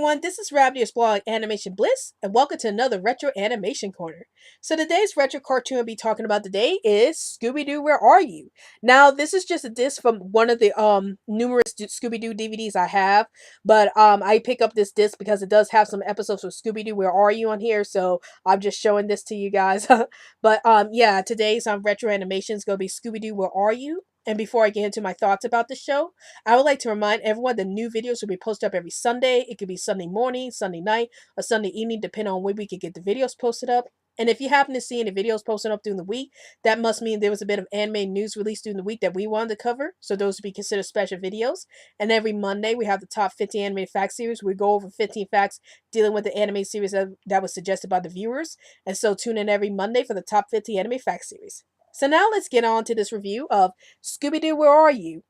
everyone, this is Ravenous blog Animation Bliss, and welcome to another Retro Animation Corner. So today's retro cartoon I'll be talking about today is Scooby Doo, Where Are You? Now, this is just a disc from one of the numerous Scooby Doo DVDs I have, but I pick up this disc because it does have some episodes of Scooby Doo, Where Are You on here, so I'm just showing this to you guys. But yeah, today's retro animation is going to be Scooby Doo, Where Are You? And before I get into my thoughts about the show, I would like to remind everyone that new videos will be posted up every Sunday. It could be Sunday morning, Sunday night, or Sunday evening, depending on when we can get the videos posted up. And if you happen to see any videos posted up during the week, that must mean there was a bit of anime news released during the week that we wanted to cover. So those would be considered special videos. And every Monday, we have the top 50 animated facts series. We go over 15 facts dealing with the anime series that was suggested by the viewers. And so tune in every Monday for the top 50 anime fact series. So now let's get on to this review of Scooby Doo, Where Are You?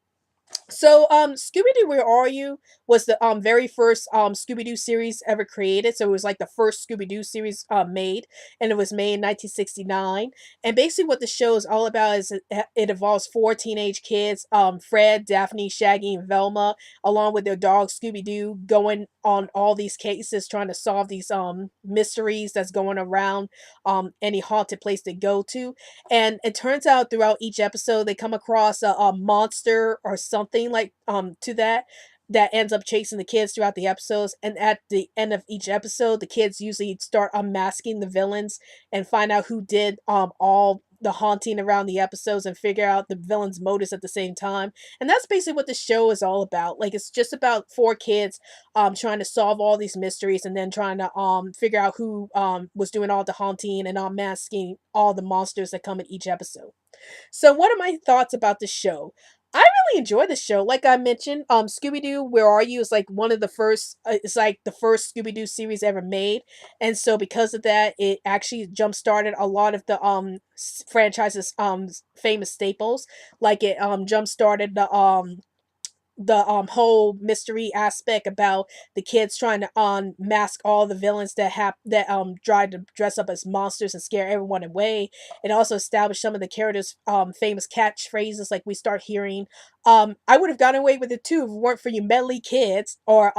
So, Scooby Doo, Where Are You? Was the very first Scooby Doo series ever created. So it was like the first Scooby Doo series made, and it was made in 1969. And basically, what the show is all about is it involves four teenage kids, Fred, Daphne, Shaggy, and Velma, along with their dog Scooby Doo, going on all these cases, trying to solve these mysteries that's going around any haunted place they go to. And it turns out throughout each episode they come across a monster or something like to that ends up chasing the kids throughout the episodes. And at the end of each episode, the kids usually start unmasking the villains and find out who did all the haunting around the episodes and figure out the villain's motives at the same time. And that's basically what the show is all about. Like, it's just about four kids trying to solve all these mysteries and then trying to figure out who was doing all the haunting and unmasking all the monsters that come in each episode. So, what are my thoughts about the show? I really enjoy the show. Like I mentioned, Scooby Doo, Where Are You? Is like one of the first. It's like the first Scooby Doo series ever made, and so because of that, it actually jump started a lot of the franchise's famous staples. Like it jump started the whole mystery aspect about the kids trying to unmask all the villains that tried to dress up as monsters and scare everyone away. It also established some of the characters' famous catchphrases, like we start hearing. I would have gotten away with it too if it weren't for you meddly kids, or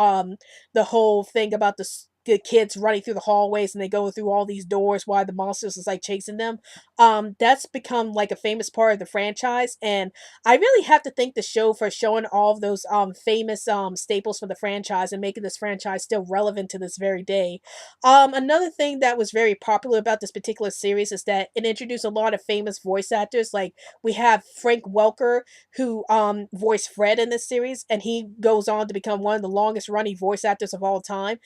the whole thing about the kids running through the hallways and they go through all these doors while the monsters is like chasing them. That's become like a famous part of the franchise, and I really have to thank the show for showing all of those famous staples for the franchise and making this franchise still relevant to this very day. Another thing that was very popular about this particular series is that it introduced a lot of famous voice actors. Like, we have Frank Welker, who voiced Fred in this series, and he goes on to become one of the longest running voice actors of all time.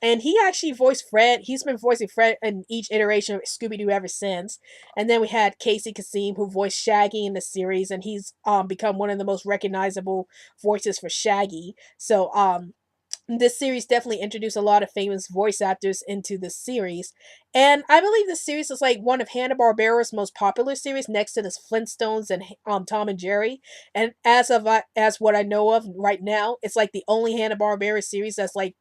And he actually voiced Fred. He's been voicing Fred in each iteration of Scooby Doo ever since. And then we had Casey Kasem, who voiced Shaggy in the series, and he's become one of the most recognizable voices for Shaggy. So this series definitely introduced a lot of famous voice actors into this series. And I believe this series is like one of Hanna-Barbera's most popular series, next to the Flintstones and Tom and Jerry. And as what I know of right now, it's like the only Hanna-Barbera series that's like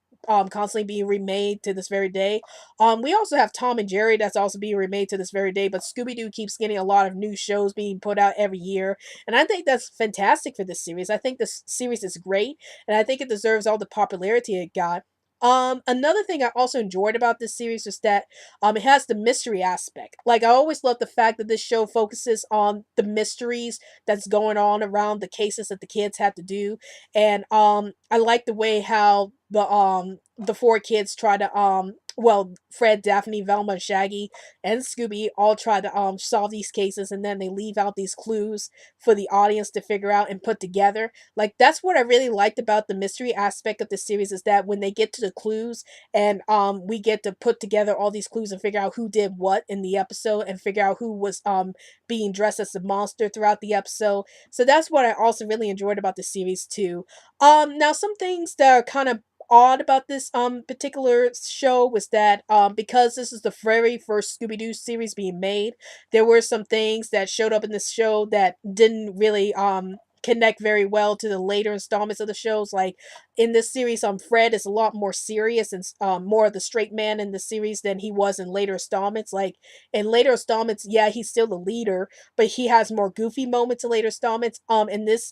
constantly being remade to this very day. We also have Tom and Jerry that's also being remade to this very day, but Scooby-Doo keeps getting a lot of new shows being put out every year. And I think that's fantastic for this series. I think this series is great, and I think it deserves all the popularity it got. Another thing I also enjoyed about this series is that it has the mystery aspect. Like, I always love the fact that this show focuses on the mysteries that's going on around the cases that the kids have to do. And I like the way how the four kids try to Fred, Daphne, Velma, and Shaggy and Scooby all try to solve these cases, and then they leave out these clues for the audience to figure out and put together. Like, that's what I really liked about the mystery aspect of the series, is that when they get to the clues and we get to put together all these clues and figure out who did what in the episode and figure out who was being dressed as the monster throughout the episode. So that's what I also really enjoyed about the series too. Now, some things that are kind of odd about this particular show was that because this is the very first Scooby-Doo series being made, there were some things that showed up in this show that didn't really connect very well to the later installments of the shows. Like, in this series, Fred is a lot more serious and more of the straight man in the series than he was in later installments. Like, in later installments, yeah, he's still the leader, but he has more goofy moments in later installments. In this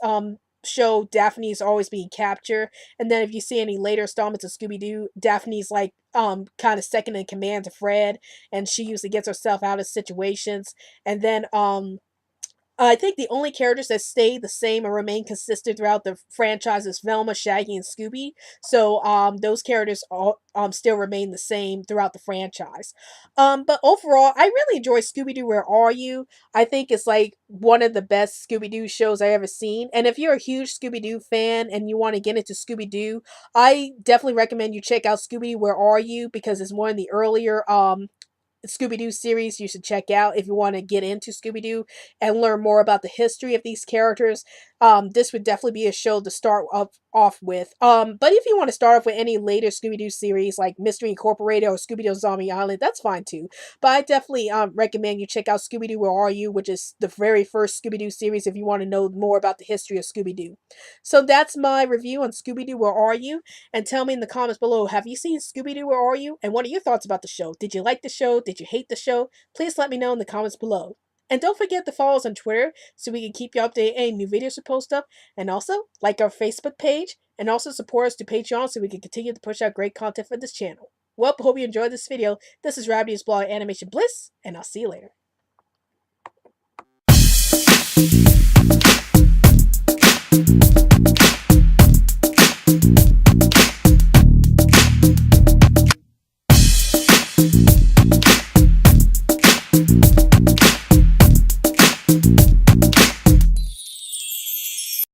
show, Daphne is always being captured. And then if you see any later installments of Scooby Doo, Daphne's like kind of second in command to Fred, and she usually gets herself out of situations. And then I think the only characters that stay the same and remain consistent throughout the franchise is Velma, Shaggy, and Scooby. So those characters all still remain the same throughout the franchise. But overall, I really enjoy Scooby Doo. Where Are You? I think it's like one of the best Scooby Doo shows I ever seen. And if you're a huge Scooby Doo fan and you want to get into Scooby Doo, I definitely recommend you check out Scooby Doo. Where Are You? Because it's one of the earlier Scooby Doo series you should check out if you want to get into Scooby Doo and learn more about the history of these characters. This would definitely be a show to start off with. But if you want to start off with any later Scooby Doo series like Mystery Incorporated or Scooby Doo Zombie Island, that's fine too. But I definitely recommend you check out Scooby Doo Where Are You, which is the very first Scooby Doo series if you want to know more about the history of Scooby Doo. So that's my review on Scooby Doo Where Are You? And tell me in the comments below, have you seen Scooby Doo Where Are You? And what are your thoughts about the show? Did you like the show? Did you hate the show? Please let me know in the comments below. And don't forget to follow us on Twitter so we can keep you updated any new videos we post up. And also, like our Facebook page. And also support us to Patreon so we can continue to push out great content for this channel. Well, hope you enjoyed this video. This is Rabbit's blog Animation Bliss, and I'll see you later.